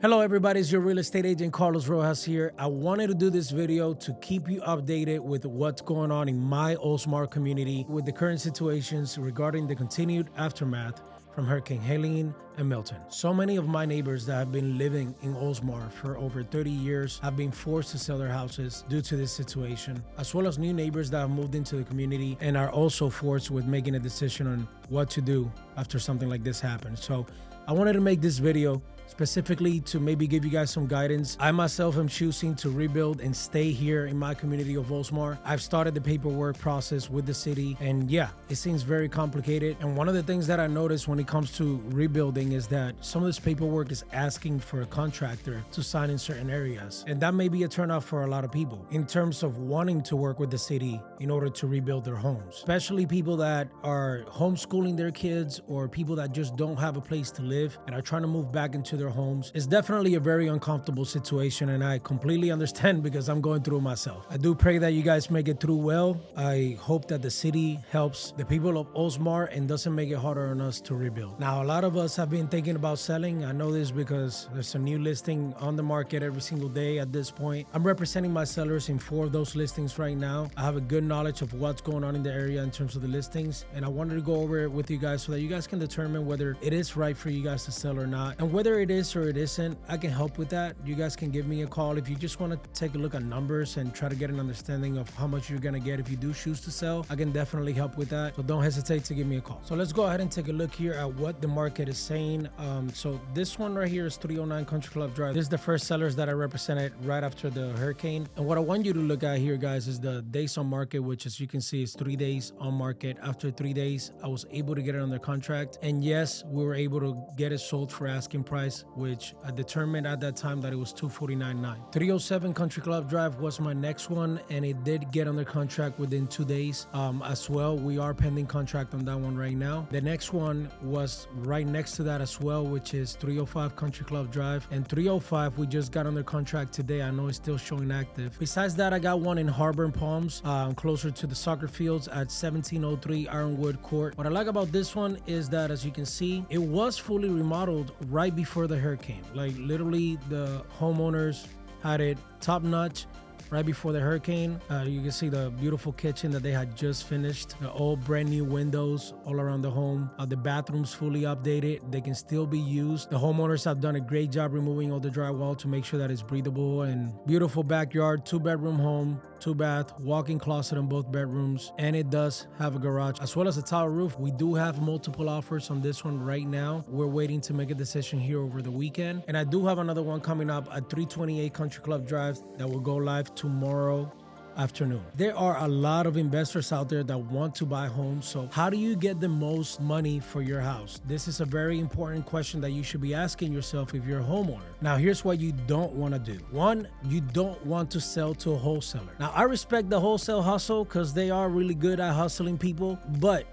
Hello everybody, it's your real estate agent Carlos Rojas here. I wanted to do this video to keep you updated with what's going on in my Oldsmar community with the current situations regarding the continued aftermath from Hurricane Helene and Milton. So many of my neighbors that have been living in Oldsmar for over 30 years have been forced to sell their houses due to this situation, as well as new neighbors that have moved into the community and are also forced with making a decision on what to do after something like this happens. So I wanted to make this video specifically to maybe give you guys some guidance. I myself am choosing to rebuild and stay here in my community of Oldsmar. I've started the paperwork process with the city, and yeah, it seems very complicated. And one of the things that I noticed when it comes to rebuilding is that some of this paperwork is asking for a contractor to sign in certain areas. And that may be a turnoff for a lot of people in terms of wanting to work with the city in order to rebuild their homes, especially people that are homeschooling their kids or people that just don't have a place to live and are trying to move back into their homes. It's definitely a very uncomfortable situation, and I completely understand because I'm going through it myself. I do pray that you guys make it through well. I hope that the city helps the people of Oldsmar and doesn't make it harder on us to rebuild. Now, a lot of us have been thinking about selling. I know this because there's a new listing on the market every single day at this point. I'm representing my sellers in 4 of those listings right now. I have a good knowledge of what's going on in the area in terms of the listings, and I wanted to go over it with you guys so that you guys can determine whether it is right for you guys to sell or not, and whether it is or it isn't. I can help with that. You guys can give me a call if you just want to take a look at numbers and try to get an understanding of how much you're going to get if you do choose to sell. I can definitely help with that, so don't hesitate to give me a call. So let's go ahead and take a look here at what the market is saying. So this one right here is 309 Country Club Drive. This is the first sellers that I represented right after the hurricane, and what I want you to look at here, guys, is the days on market, which as you can see is 3 days on market. After 3 days, I was able to get it under contract, and yes, we were able to get it sold for asking price, which I determined at that time that it was $249.9. 307 Country Club Drive was my next one, and it did get under contract within 2 days as well. We are pending contract on that one right now. The next one was right next to that as well, which is 305 Country Club Drive, and 305 we just got under contract today. I know it's still showing active. Besides that, I got one in Harbor and Palms, closer to the soccer fields at 1703 Ironwood Court. What I like about this one is that, as you can see, it was fully remodeled right before the hurricane. Like literally the homeowners had it top notch right before the hurricane. You can see the beautiful kitchen that they had just finished, the all brand new windows all around the home. The bathrooms fully updated. They can still be used. The homeowners have done a great job removing all the drywall to make sure that it's breathable, and beautiful backyard, 2-bedroom home, 2-bath, walk-in closet in both bedrooms, and it does have a garage as well as a tile roof. We do have multiple offers on this one right now. We're waiting to make a decision here over the weekend, and I do have another one coming up at 328 Country Club Drive that will go live tomorrow afternoon. There are a lot of investors out there that want to buy homes. So how do you get the most money for your house? This is a very important question that you should be asking yourself if you're a homeowner. Now, here's what you don't want to do. One, you don't want to sell to a wholesaler. Now, I respect the wholesale hustle because they are really good at hustling people, but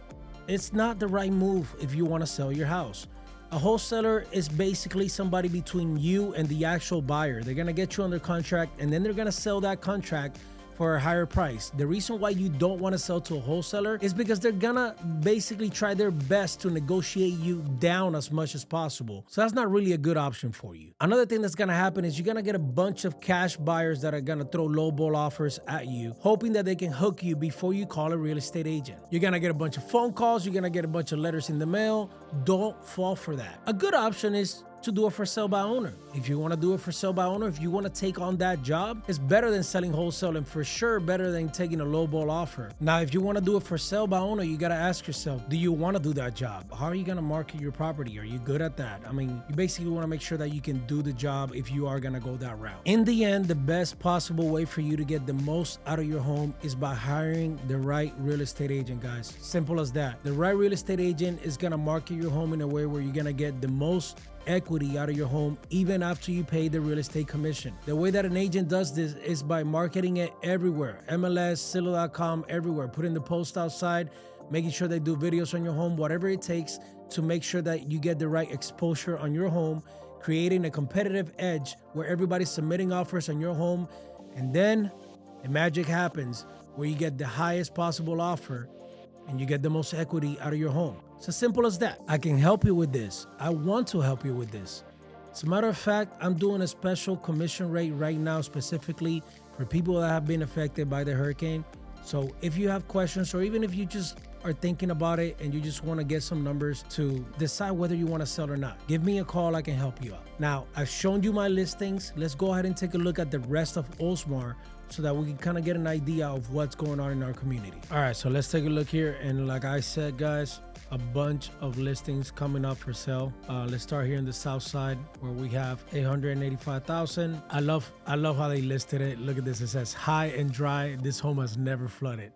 it's not the right move if you want to sell your house. A wholesaler is basically somebody between you and the actual buyer. They're going to get you under contract, and then they're going to sell that contract for a higher price. The reason why you don't want to sell to a wholesaler is because they're gonna basically try their best to negotiate you down as much as possible. So that's not really a good option for you. Another thing that's gonna happen is you're gonna get a bunch of cash buyers that are gonna throw lowball offers at you, hoping that they can hook you before you call a real estate agent. You're gonna get a bunch of phone calls, you're gonna get a bunch of letters in the mail. Don't fall for that. A good option is to do it for sale by owner. If you want to do it for sale by owner, if you want to take on that job, it's better than selling wholesale, and for sure better than taking a lowball offer. Now, if you want to do it for sale by owner, you got to ask yourself, do you want to do that job? How are you going to market your property? Are you good at that? I mean, you basically want to make sure that you can do the job if you are going to go that route. In the end, the best possible way for you to get the most out of your home is by hiring the right real estate agent, guys. Simple as that. The right real estate agent is going to market your home in a way where you're going to get the most equity out of your home even after you pay the real estate commission. The way that an agent does this is by marketing it everywhere. MLS, Zillow.com, everywhere. Putting the post outside, making sure they do videos on your home, whatever it takes to make sure that you get the right exposure on your home, creating a competitive edge where everybody's submitting offers on your home, and then the magic happens where you get the highest possible offer and you get the most equity out of your home. It's as simple as that. I can help you with this. I want to help you with this. As a matter of fact, I'm doing a special commission rate right now specifically for people that have been affected by the hurricane. So if you have questions, or even if you just are thinking about it and you just want to get some numbers to decide whether you want to sell or not, give me a call. I can help you out. Now, I've shown you my listings. Let's go ahead and take a look at the rest of Oldsmar so that we can kind of get an idea of what's going on in our community. All right, so let's take a look here. And like I said, guys, a bunch of listings coming up for sale. Let's start here in the south side where we have 885,000. I love how they listed it. Look at this. It says high and dry. This home has never flooded.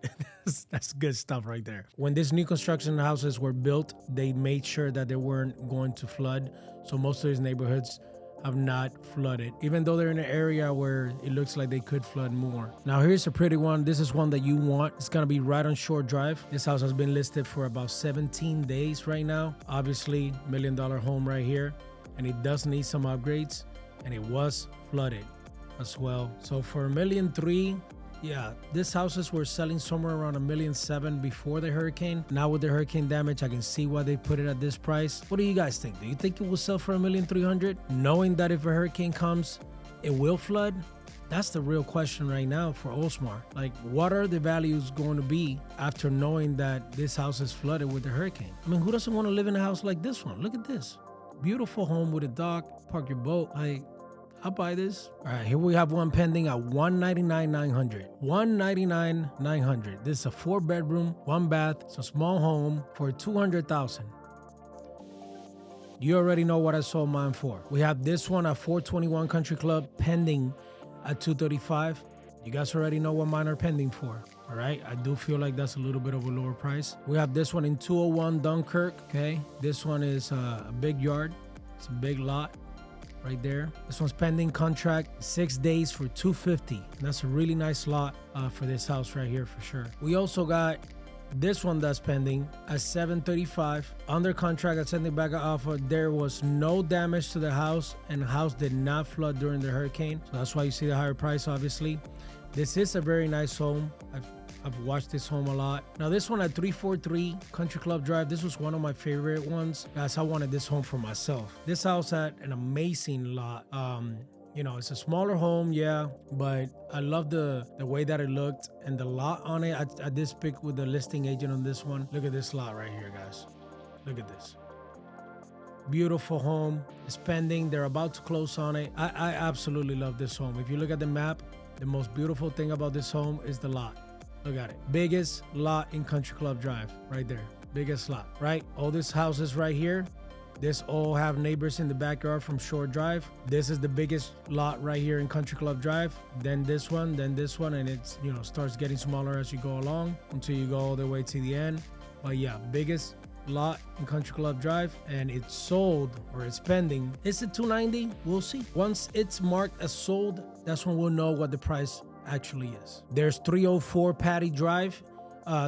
That's good stuff right there. When these new construction houses were built, they made sure that they weren't going to flood. So most of these neighborhoods have not flooded, even though they're in an area where it looks like they could flood more. Now here's a pretty one. This is one that you want. It's gonna be right on Shore Drive. This house has been listed for about 17 days right now. Obviously, $1 million home right here, and it does need some upgrades, and it was flooded as well. So for $1.3 million, yeah, these houses were selling somewhere around $1.7 million before the hurricane. Now with the hurricane damage, I can see why they put it at this price. What do you guys think? Do you think it will sell for $1.3 million? Knowing that if a hurricane comes, it will flood? That's the real question right now for Oldsmar. Like, what are the values going to be after knowing that this house is flooded with the hurricane? I mean, who doesn't want to live in a house like this one? Look at this. Beautiful home with a dock, park your boat. I'll buy this. All right, here we have one pending at $199,900. $199,900. This is a 4-bedroom, 1-bath. It's a small home for $200,000. You already know what I sold mine for. We have this one at 421 Country Club pending at $235,000. You guys already know what mine are pending for. All right, I do feel like that's a little bit of a lower price. We have this one in 201 Dunkirk. Okay, this one is a big yard. It's a big lot right there. This one's pending contract, 6 days for $250,000. That's a really nice lot for this house right here for sure. We also got this one that's pending at $735,000 under contract at sending back an offer. There was no damage to the house, and the house did not flood during the hurricane, so that's why you see the higher price. Obviously, this is a very nice home. I've watched this home a lot. Now this one at 343 Country Club Drive, this was one of my favorite ones. Guys, I wanted this home for myself. This house had an amazing lot. You know, it's a smaller home, yeah, but I love the way that it looked and the lot on it. I did speak with the listing agent on this one. Look at this lot right here, guys. Look at this. Beautiful home. It's pending. They're about to close on it. I absolutely love this home. If you look at the map, the most beautiful thing about this home is the lot. Look at it. Biggest lot in Country Club Drive right there. Biggest lot, right? All these houses right here, this all have neighbors in the backyard from Shore Drive. This is the biggest lot right here in Country Club Drive. Then this one, and it's, you know, starts getting smaller as you go along until you go all the way to the end. But yeah, biggest lot in Country Club Drive, and it's sold, or it's pending. Is it $290,000? We'll see. Once it's marked as sold, that's when we'll know what the price actually is. There's 304 Patty Drive.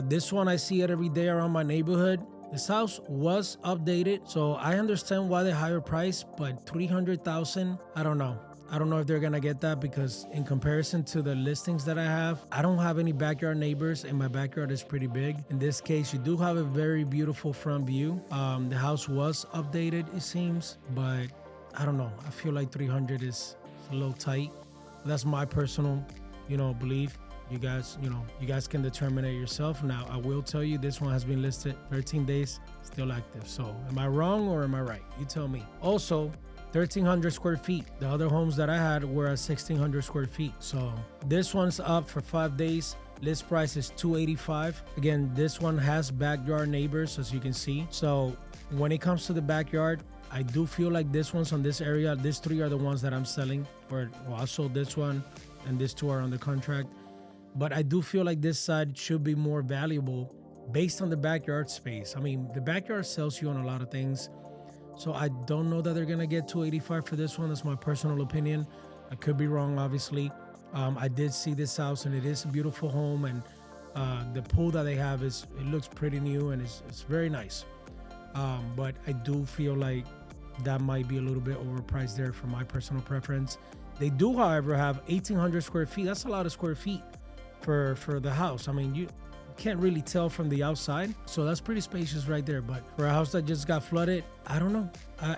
This one, I see it every day around my neighborhood. This house was updated, so I understand why the higher price, but $300,000, I don't know. I don't know if they're gonna get that, because in comparison to the listings that I have, I don't have any backyard neighbors, and my backyard is pretty big. In this case, you do have a very beautiful front view. The house was updated, it seems, but I don't know. I feel like 300 is a little tight. That's my personal, belief. You guys can determine it yourself. Now, I will tell you, this one has been listed 13 days, still active. So am I wrong or am I right? You tell me. Also, 1,300 square feet. The other homes that I had were at 1,600 square feet. So this one's up for 5 days. List price is $285,000. Again, this one has backyard neighbors, as you can see. So when it comes to the backyard, I do feel like this one's on this area. These three are the ones that I'm selling. I sold this one, and these two are under contract. But I do feel like this side should be more valuable based on the backyard space. I mean, the backyard sells you on a lot of things. So I don't know that they're going to get $285,000 for this one. That's my personal opinion. I could be wrong, obviously. I did see this house, and it is a beautiful home. And the pool that they have, it looks pretty new, and it's very nice. But I do feel like that might be a little bit overpriced there for my personal preference. They do, however, have 1,800 square feet. That's a lot of square feet for the house. I mean, can't really tell from the outside. So that's pretty spacious right there. But for a house that just got flooded, I don't know. I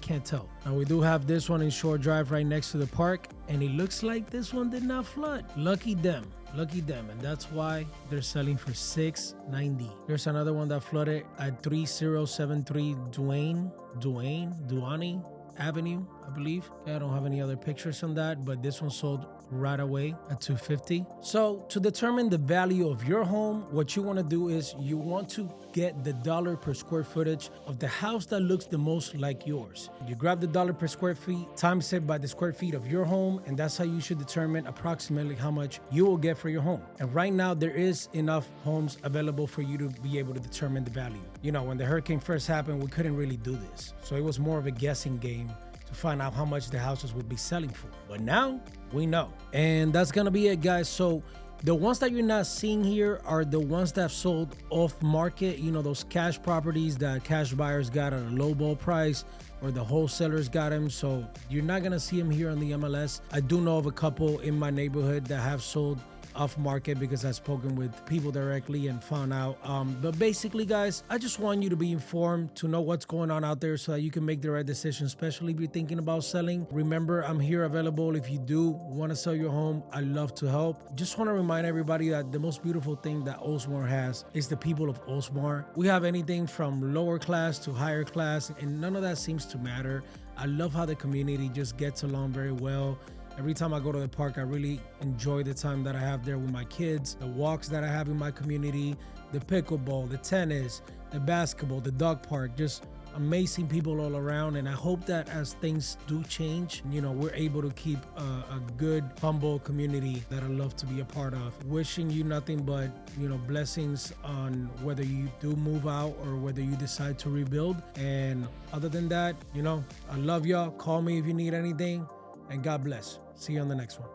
can't tell. Now we do have this one in Shore Drive right next to the park, and it looks like this one did not flood. Lucky them, and that's why they're selling for $690. There's another one that flooded at 3073 Duane Avenue, I believe. I don't have any other pictures on that, but this one sold right away at $250. So to determine the value of your home, what you want to do is you want to get the dollar per square footage of the house that looks the most like yours. You grab the dollar per square feet, times it by the square feet of your home, and that's how you should determine approximately how much you will get for your home. And right now there is enough homes available for you to be able to determine the value. You know, when the hurricane first happened, we couldn't really do this. So it was more of a guessing game to find out how much the houses would be selling for. But now we know. And that's gonna be it, guys. So the ones that you're not seeing here are the ones that sold off market, you know, those cash properties that cash buyers got at a low ball price or the wholesalers got them. So you're not gonna see them here on the MLS. I do know of a couple in my neighborhood that have sold off market because I've spoken with people directly and found out. But basically, guys, I just want you to be informed, to know what's going on out there so that you can make the right decision, especially if you're thinking about selling. Remember, I'm here available if you do want to sell your home. I love to help. Just want to remind everybody that the most beautiful thing that Oldsmar has is the people of Oldsmar. We have anything from lower class to higher class, and none of that seems to matter. I love how the community just gets along very well. Every time I go to the park, I really enjoy the time that I have there with my kids, the walks that I have in my community, the pickleball, the tennis, the basketball, the dog park, just amazing people all around. And I hope that as things do change, you know, we're able to keep a good, humble community that I love to be a part of. Wishing you nothing but, you know, blessings on whether you do move out or whether you decide to rebuild. And other than that, you know, I love y'all. Call me if you need anything, and God bless. See you on the next one.